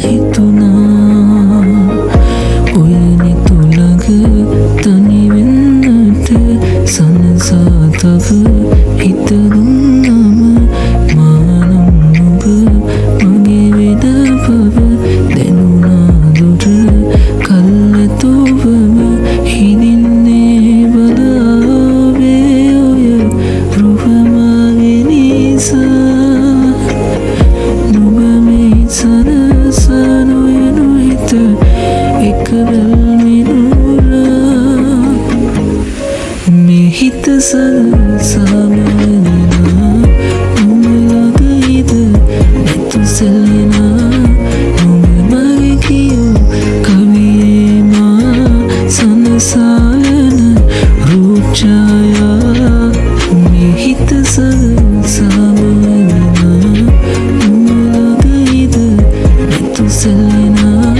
හිතුනා ඔයනි තුළඟ තනිවෙන්නට සනසා තව හිතදුන්නම මානම් ඔබ මගේ වෙද බව දැනුනා දුර කල්ලතෝවම හිදින්නේ බලාවේ ඔය රුහමගේ නිසා නුඹ මේ සනසා නොයනු හිත එකවල්මිනුලා මේ හිත සනසාමනිනා නුඹලගයිද නැතු සැලෙනා නුඹ මගේ කියෝ කවියේ මා සනසාලන රූපඡායා මේ හිත සනසාමනිනා නුඹලගයිද නැතු සැලෙනා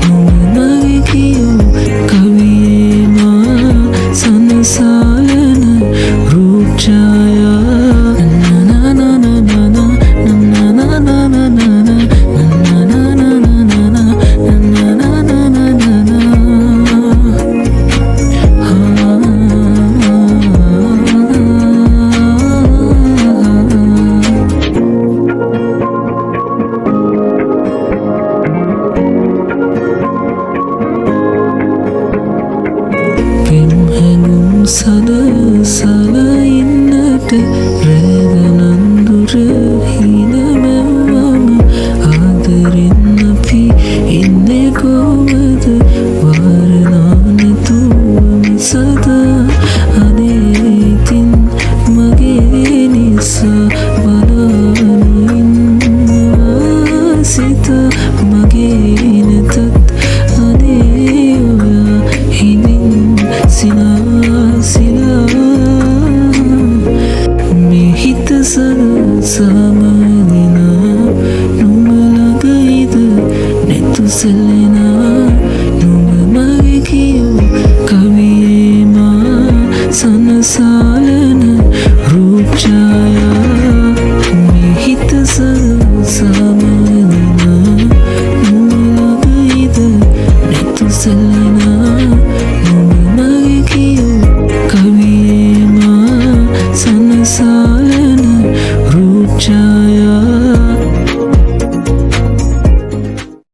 නුඹ මගේ කියෝ කවියේ මා සනසාලන රූපඡායා සදසල ඉන්නට